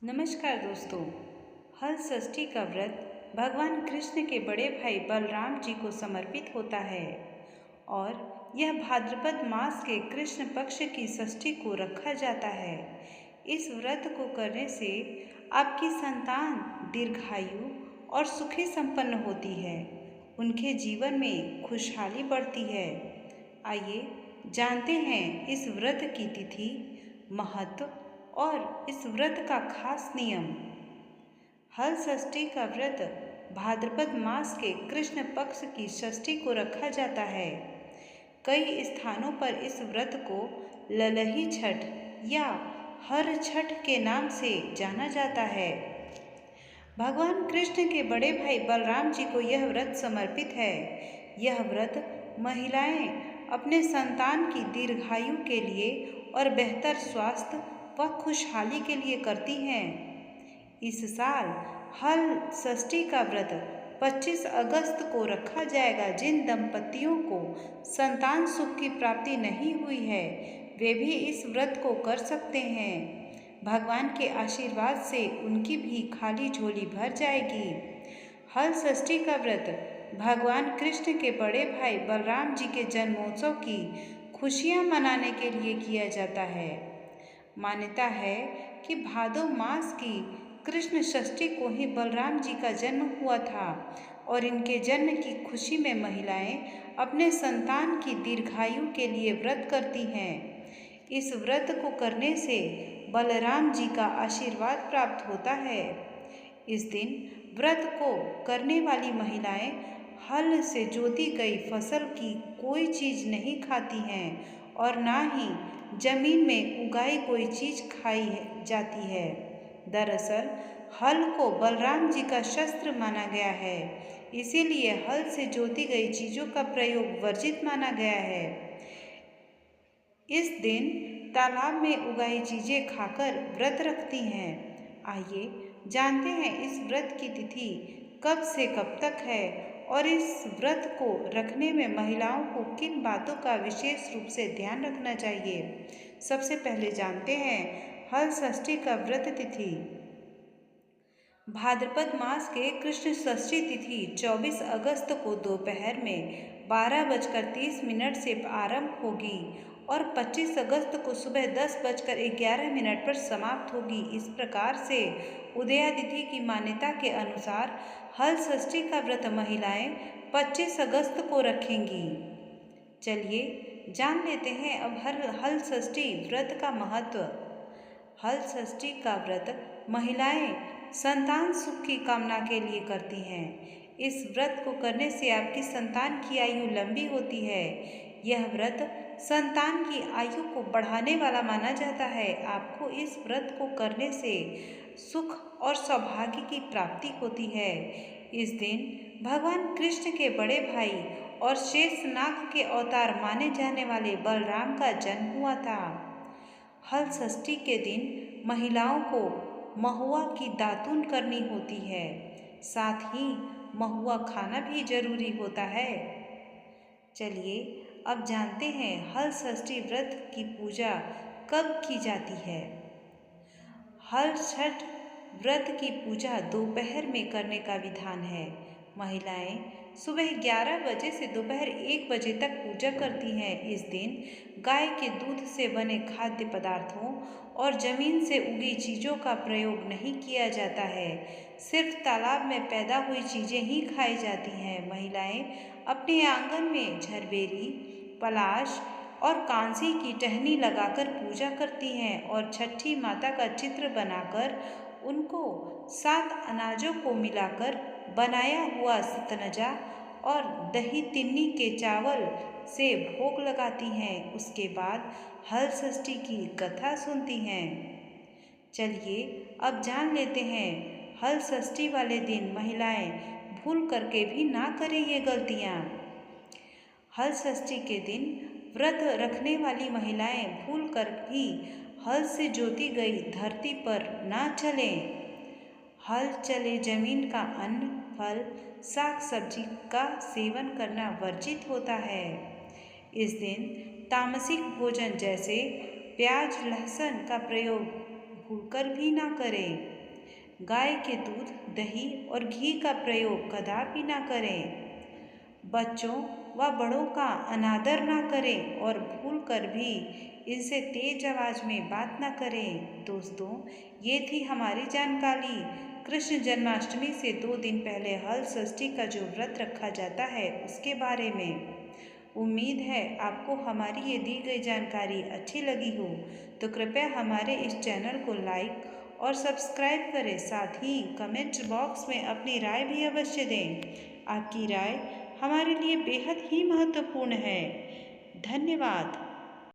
नमस्कार दोस्तों। हल षष्ठी का व्रत भगवान कृष्ण के बड़े भाई बलराम जी को समर्पित होता है और यह भाद्रपद मास के कृष्ण पक्ष की षष्ठी को रखा जाता है। इस व्रत को करने से आपकी संतान दीर्घायु और सुखी संपन्न होती है, उनके जीवन में खुशहाली बढ़ती है। आइए जानते हैं इस व्रत की तिथि, महत्व और इस व्रत का खास नियम। हल षष्ठी का व्रत भाद्रपद मास के कृष्ण पक्ष की षष्ठी को रखा जाता है। कई स्थानों पर इस व्रत को ललही छठ या हर छठ के नाम से जाना जाता है। भगवान कृष्ण के बड़े भाई बलराम जी को यह व्रत समर्पित है। यह व्रत महिलाएं अपने संतान की दीर्घायु के लिए और बेहतर स्वास्थ्य व खुशहाली के लिए करती हैं। इस साल हल षष्ठी का व्रत 25 अगस्त को रखा जाएगा। जिन दंपतियों को संतान सुख की प्राप्ति नहीं हुई है वे भी इस व्रत को कर सकते हैं। भगवान के आशीर्वाद से उनकी भी खाली झोली भर जाएगी। हल षष्ठी का व्रत भगवान कृष्ण के बड़े भाई बलराम जी के जन्मोत्सव की खुशियां मनाने के लिए किया जाता है। मान्यता है कि भादो मास की कृष्ण षष्ठी को ही बलराम जी का जन्म हुआ था और इनके जन्म की खुशी में महिलाएं अपने संतान की दीर्घायु के लिए व्रत करती हैं। इस व्रत को करने से बलराम जी का आशीर्वाद प्राप्त होता है। इस दिन व्रत को करने वाली महिलाएं हल से जोती गई फसल की कोई चीज नहीं खाती हैं और ना ही जमीन में उगाई कोई चीज खाई जाती है। दरअसल हल को बलराम जी का शस्त्र माना गया है, इसीलिए हल से जोती गई चीजों का प्रयोग वर्जित माना गया है। इस दिन तालाब में उगाई चीजें खाकर व्रत रखती हैं। आइए जानते हैं इस व्रत की तिथि कब से कब तक है और इस व्रत को रखने में महिलाओं को किन बातों का विशेष रूप से ध्यान रखना चाहिए। सबसे पहले जानते हैं हल षष्ठी का व्रत तिथि। भाद्रपद मास के कृष्ण षष्ठी तिथि 24 अगस्त को दोपहर में 12:30 से आरंभ होगी और 25 अगस्त को सुबह 10:11 पर समाप्त होगी। इस प्रकार से उदयातिथि की मान्यता के अनुसार हल षष्ठी का व्रत महिलाएं 25 अगस्त को रखेंगी। चलिए जान लेते हैं अब हल षष्ठी व्रत का महत्व। हल षष्ठी का व्रत महिलाएं संतान सुख की कामना के लिए करती हैं। इस व्रत को करने से आपकी संतान की आयु लंबी होती है। यह व्रत संतान की आयु को बढ़ाने वाला माना जाता है। आपको इस व्रत को करने से सुख और सौभाग्य की प्राप्ति होती है। इस दिन भगवान कृष्ण के बड़े भाई और शेषनाग के अवतार माने जाने वाले बलराम का जन्म हुआ था। हल षष्ठी के दिन महिलाओं को महुआ की दातून करनी होती है, साथ ही महुआ खाना भी जरूरी होता है। चलिए अब जानते हैं हल षष्ठी व्रत की पूजा कब की जाती है। हल छठ व्रत की पूजा दोपहर में करने का विधान है। महिलाएं सुबह 11 बजे से दोपहर 1 बजे तक पूजा करती हैं। इस दिन गाय के दूध से बने खाद्य पदार्थों और जमीन से उगी चीज़ों का प्रयोग नहीं किया जाता है। सिर्फ तालाब में पैदा हुई चीज़ें ही खाई जाती हैं। महिलाएं अपने आंगन में झरबेरी, पलाश और कांसी की टहनी लगाकर पूजा करती हैं और छठी माता का चित्र बनाकर उनको 7 अनाजों को मिलाकर बनाया हुआ सतनजा और दही तिन्नी के चावल से भोग लगाती हैं। उसके बाद हल षष्ठी की कथा सुनती हैं। चलिए अब जान लेते हैं हल षष्ठी वाले दिन महिलाएं भूल करके भी ना करें ये गलतियाँ। हल षष्ठी के दिन व्रत रखने वाली महिलाएं भूल कर भी हल से जोती गई धरती पर ना चलें। हल चले जमीन का अन्न, फल, साग सब्जी का सेवन करना वर्जित होता है। इस दिन तामसिक भोजन जैसे प्याज लहसुन का प्रयोग भूलकर भी ना करें। गाय के दूध, दही और घी का प्रयोग कदापि ना करें। बच्चों व बड़ों का अनादर ना करें और भूल कर भी इनसे तेज आवाज़ में बात ना करें। दोस्तों, ये थी हमारी जानकारी कृष्ण जन्माष्टमी से 2 दिन पहले हल षष्ठी का जो व्रत रखा जाता है उसके बारे में। उम्मीद है आपको हमारी ये दी गई जानकारी अच्छी लगी हो, तो कृपया हमारे इस चैनल को लाइक और सब्सक्राइब करें। साथ ही कमेंट बॉक्स में अपनी राय भी अवश्य दें। आपकी राय हमारे लिए बेहद ही महत्वपूर्ण है। धन्यवाद।